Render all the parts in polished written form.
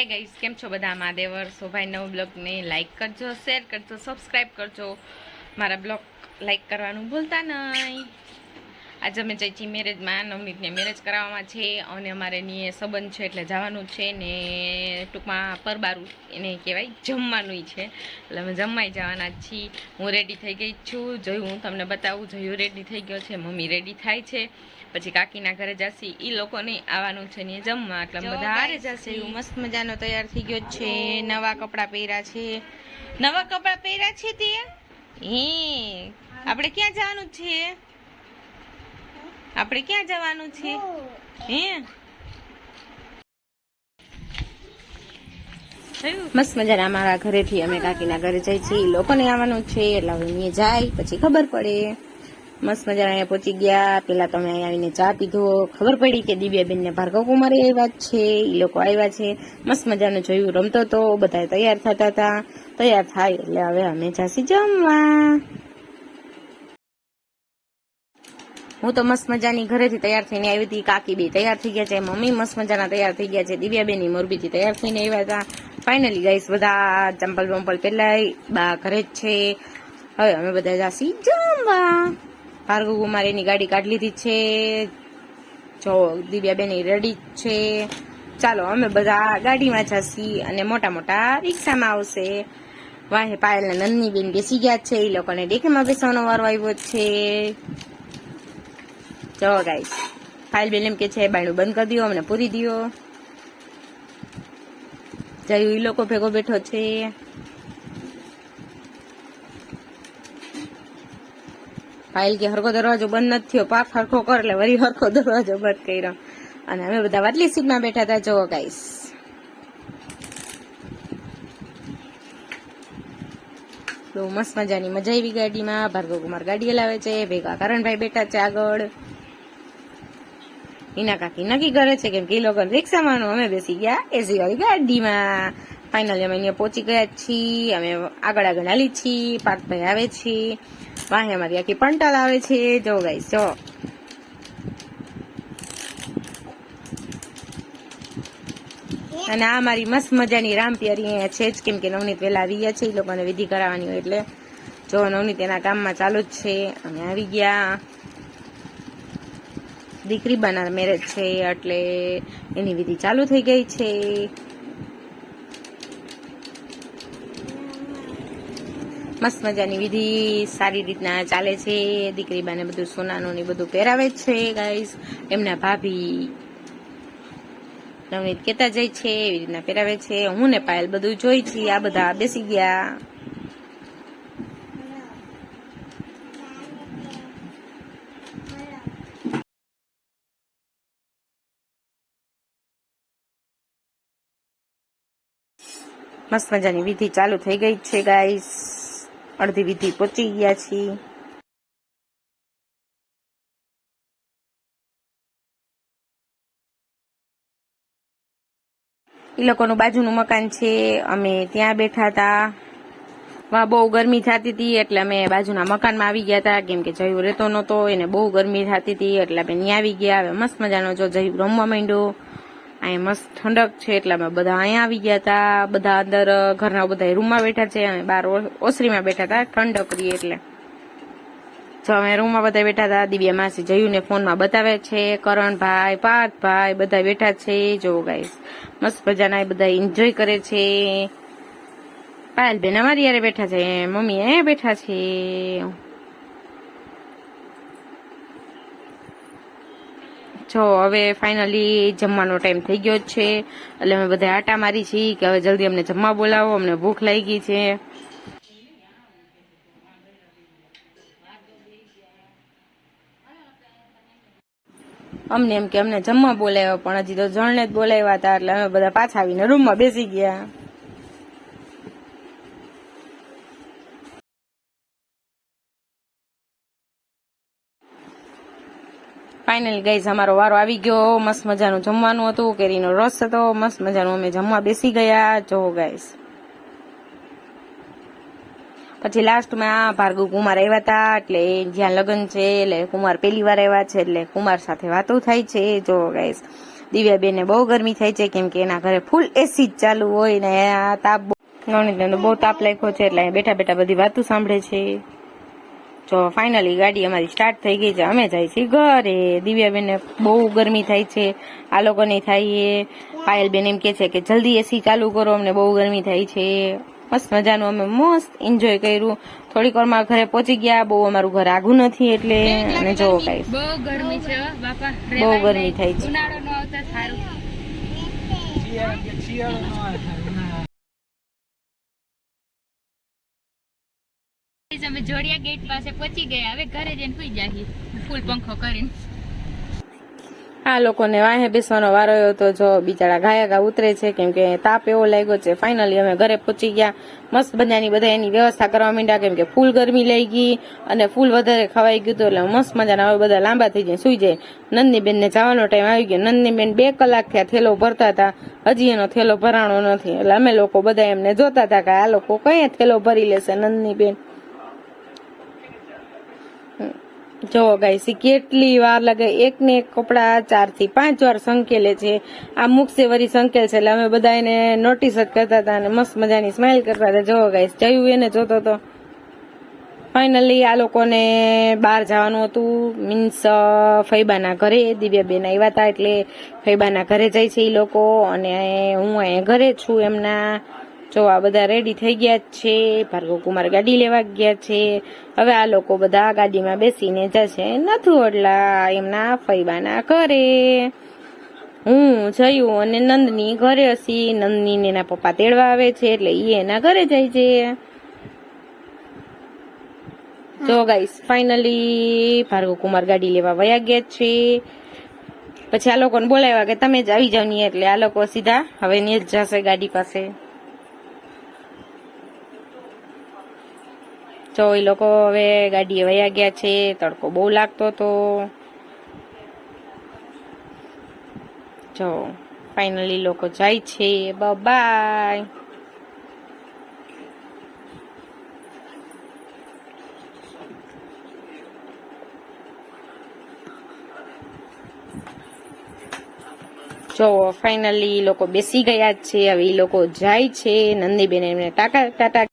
Hi guys, કેમ છો બધા? મહાદેવર સોભાઈ નવ બ્લોગને લાઈક કરજો, શેર કરજો, સબસ્ક્રાઈબ કરજો. મારા બ્લોગ લાઈક કરવાનું ભૂલતા નહીં. આજે અમે જઈ છીએ મેરેજમાં. નવનીતને મેરેજ કરાવવામાં છે અને અમારે ની સંબંધ છે એટલે જવાનું છે ને ટૂંકમાં પરબારું એને કહેવાય, જમવાનું છે એટલે અમે જમવાઈ જવાના જ છીએ. હું રેડી થઈ ગઈ છું. જોયું હું તમને બતાવું. જોયું રેડી થઈ ગયો છે, મમ્મી રેડી થાય છે, પછી કાકીના ઘરે જશી. એ લોકોને આવવાનું છે ને જમવા, એટલે બધા હારે જશે. એવું મસ્ત મજાનો તૈયાર થઈ ગયો છે. નવા કપડાં પહેર્યા છે. નવા કપડાં પહેર્યા છે તે આપણે ક્યાં જવાનું છે? આપણે ક્યાં જવાનું છે? મસ્ત મજાના અમારા ઘરેથી અમે કાકીના ઘરે જઈ છીએ. લોકોને આવવાનું છે એટલે હવે જાય પછી ખબર પડે. મસ્ત મજાના અહીંયા પહોંચી ગયા. પેલા તો અમે અહીંયા આવીને ચા પીધો. ખબર પડી કે દિવ્યાબેન ને ભાર્ગવ કુમારી આવ્યા છે. એ લોકો આવ્યા છે. મસ્ત મજાનું જોયું. રમતો તો બધા તૈયાર થતા હતા. તૈયાર થાય એટલે હવે અમે જાસી જમવા. હું તો મસ્ત મજાની ઘરેથી તૈયાર થઈને આવી હતી. કાકી બે તૈયાર થઈ ગયા છે. મમ્મી મસ્ત મજાના તૈયાર થઈ ગયા છે. દિવ્યાબેન મોરબીથી તૈયાર થઈને આવ્યા હતા. ફાઇનલી ગાઈસ બધા ચંપલ વંપલ પહેલાય બા ઘરે જ છે. હવે અમે બધા જાસી જમવા. ભાર્ગવ કુમારીની ગાડી કાઢી લીધી છે. જો દિવ્યાબેન રેડી છે. ચાલો અમે બધા ગાડીમાં જાસી અને મોટા મોટા રિક્ષામાં આવશે. વાહે પાયલ ને નંદની બેન બેસી ગયા છે. એ લોકોને ડેકીમાં બેસવાનો વારો આવ્યો છે. જો ગાઈસ ફાઇલ બેન એમ કે છે બાયણું બંધ કરી દો, અમને પૂરી દો. જયું એ લોકો ભેગો બેઠો છે. ફાઇલ કે હરખો દરવાજો બંધ નથી થયો, પાક હરખો કર એટલે વરી હરખો દરવાજો બંધ કર્યો. અને અમે બધા વાટલી સીટમાં બેઠા હતા. જો ગાઈસ બહુ મસ્ત મજાની મજા આવી ગાડીમાં. ભાર્ગવ કુમાર ગાડી હલાવે છે. ભેગા કરણભાઈ બેઠા છે આગળ. હિના કાકી નક્કી કરે છે કેમ કે એ લોકો રિક્ષામાં, અમે બેસી ગયા એસી વાળી ગાડીમાં. ફાઇનલી અમે અહીંયા પહોંચી ગયા છીએ. અમે આગળ આગળ હાલી છીએ. પાર્થભાઈ આવે છે. વાહે અમારી આખી પંટાલ આવે છે. જો ગાઈસ જો અને આ મારી મસ્ત મજાની રામપિયારી અહીંયા છે જ કેમ કે નવનીત વેલા આવી ગયા છે. એ લોકોને વિધિ કરાવવાની હોય એટલે જો નવનીત એના કામમાં ચાલુ જ છે. અમે આવી ગયા. દીકરી બાના મેરેજ છે એટલે એની વિધિ ચાલુ થઈ ગઈ છે. મસ્ત મજાની વિધિ સારી રીતના ચાલે છે. દીકરી બાને બધું સોનાનું ને બધું પહેરાવે છે ગાઈસ. એમના ભાભી નવનીત કેતા જાય છે એવી રીતના પહેરાવે છે. હું ને પાયલ બધું જોઈ છીએ. આ બધા બેસી ગયા. મસ્ત મજાની વિધિ ચાલુ થઈ ગઈ છે ગાઈસ. અડધી વિધિ પહોંચી ગયા છીએ. એ લોકોનું બાજુનું મકાન છે. અમે ત્યાં બેઠા હતા. વાહ બહુ ગરમી થતી હતી એટલે અમે બાજુના મકાનમાં આવી ગયા હતા કેમ કે જયું રહેતો નહોતો, એને બહુ ગરમી થતી હતી એટલે અમે ત્યાં આવી ગયા. હવે મસ્ત મજાનો જો જયું રમવા માંડ્યો. અહીંયા મસ્ત ઠંડક છે એટલે અમે બધા અહીંયા આવી ગયા હતા. બધા અંદર ઘરના બધા રૂમમાં બેઠા છે. અમે બહાર ઓસરીમાં બેઠા હતા ઠંડક રહી એટલે. જો અમે રૂમમાં બધા બેઠા હતા. દિવ્યા માસી જયુંને ફોનમાં બતાવે છે. કરણભાઈ, પાર્થભાઈ બધા બેઠા છે. જો ગાઈસ મસ્ત મજાના બધા એન્જોય કરે છે. પાયલ બેન અમારી યારે બેઠા છે. મમ્મી અહીંયા બેઠા છે. જો હવે ફાઇનલી જમવાનો ટાઈમ થઈ ગયો છે એટલે અમે બધા આટા મારી છીએ કે હવે જલ્દી અમને જમવા બોલાવો, અમને ભૂખ લાગી છે. અમને એમ કે અમને જમવા બોલાવ્યો પણ હજી તો જણને જ બોલાવ્યા હતા એટલે અમે બધા પાછા આવીને રૂમમાં બેસી ગયા. ફાઇનલી ગાઈઝ અમારો વારો આવી ગયો. મસ્ત મજાનું જમવાનું હતું. કેરીનો રસ હતો. મસ્ત મજાનું અમે જમવા બેસી ગયા. જો ગાઈઝ પછી લાસ્ટમાં ભાર્ગવ કુમાર આવ્યા હતા એટલે જ્યાં લગ્ન છે એટલે કુમાર પહેલી વાર આવ્યા છે એટલે કુમાર સાથે વાતો થાય છે. જો ગાઈસ દિવ્યાબેનને બહુ ગરમી થાય છે કેમ કે એના ઘરે ફૂલ એસી જ ચાલુ હોય ને આ તાપ નવનીતને બહુ તાપ લાગ્યો છે એટલે બેઠા બેઠા બધી વાતો સાંભળે છે. જો ફાઇનલી ગાડી અમારી સ્ટાર્ટ થઈ ગઈ છે, અમે જાય છીએ ઘરે. દિવ્યાબેનને બહુ ગરમી થાય છે, આ લોકોને થાય. પાયલબેન એમ કે છે કે જલ્દી એસી ચાલુ કરો, અમને બહુ ગરમી થાય છે. મસ્ત મજાનું અમે મસ્ત એન્જોય કર્યું. થોડીક વારમાં ઘરે પહોંચી ગયા. બહુ અમારું ઘર આઘું નથી એટલે. અને જો ગાઈસ બહુ ગરમી છે બાપા, બહુ ગરમી થાય છે. ઉનાળો નો આવતા સારું. અમે જોડિયા ગેટ પાસે પહોંચી ગયા. હવે ઘરે જઈને સુઈ જાહી ફૂલ પંખો કરીને. આ લોકોને વાહે બેસવાનો વારો આવ્યો તો જો બિચારા ઘાયા ઉતરે છે કેમ કે તાપ એવો લાગ્યો છે. ફાઇનલી અમે ઘરે પહોંચી ગયા. મસ્ત મજાની બધા એની વ્યવસ્થા કરવા માંડ્યા કેમ કે ફૂલ ગરમી લઈ ગઈ અને ફૂલ વધારે ખવાઈ ગયું એટલે મસ્ત મજાના હવે બધા લાંબા થઈ જાય સુઈ જાય. નંદનીબેન ને જવાનો ટાઈમ આવી ગયો. નંદનીબેન 2 કલાક થયા થેલો ભરતા હતા, હજી એનો થેલો ભરાણો નથી. એટલે અમે લોકો બધા એમને જોતા હતા કે આ લોકો કઈ થેલો ભરી લેશે નંદનીબેન. જો ગાઈસ કેટલી વાર લાગે, એક ને એક કપડા 4 થી 5 વાર સંકેલે છે. આ મુખસે વરી સંકેલ છે એટલે અમે બધા એને નોટિસ જ કરતા હતા અને મસ્ત મજાની સ્માઇલ કરતા હતા. જો ગાઈસ જયું એને જોતો તો. ફાઇનલી આ લોકોને બહાર જવાનું હતું, મીન્સ ફૈબાના ઘરે. દિવ્યાબેન આવ્યા હતા એટલે ફૈબાના ઘરે જાય છે એ લોકો અને હું અહીંયા ઘરે છું એમના. જો આ બધા રેડી થઈ ગયા છે. ભાર્ગવકુમાર ગાડી લેવા ગયા છે. હવે આ લોકો બધા ગાડીમાં બેસીને જશે નથુવડલા એમના ફૈબાના ઘરે. હું જયું અને નંદની ઘરે હસી. નંદની એના પપ્પા તેડવા આવે છે એટલે એ એના ઘરે જાય છે. જો ગાઈસ ફાઇનલી ભાર્ગવકુમાર ગાડી લેવા વયા ગયા છે. પછી આ લોકોને બોલાવ્યા કે તમે જ આવી જાવ ની એટલે આ લોકો સીધા હવે ની જ જશે ગાડી પાસે. જો એ લોકો હવે ગાડીએ વયા ગયા છે. તડકો બહુ લાગતો હતો. જો ફાઇનલી લોકો જાય છે. બાય. જો ફાઇનલી લોકો બેસી ગયા છે. હવે એ લોકો જાય છે. નંદીબેન એમને ટાટા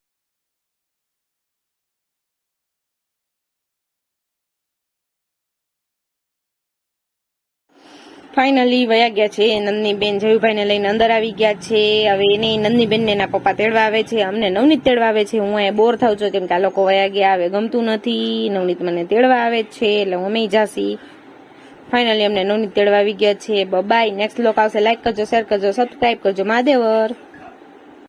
ફાઇનલી વયા ગયા છે. નંદનીબેન જયુભાઈને લઈને અંદર આવી ગયા છે. હવે એને નંદનીબેન ને એના પપ્પા તેડવા આવે છે. અમને નવનીત તેડવા આવે છે. હું અહીંયા બોર થાઉં છું કેમ કે આ લોકો વયા ગયા. હવે ગમતું નથી. નવનીત મને તેડવા આવે છે એટલે અમે જાસી. ફાઇનલી અમને નવનીત તેડવા આવી ગયા છે. બાય. નેક્સ્ટ બ્લોગ આવશે. લાઈક કરજો, શેર કરજો, સબસ્ક્રાઇબ કરજો. મહાદેવર.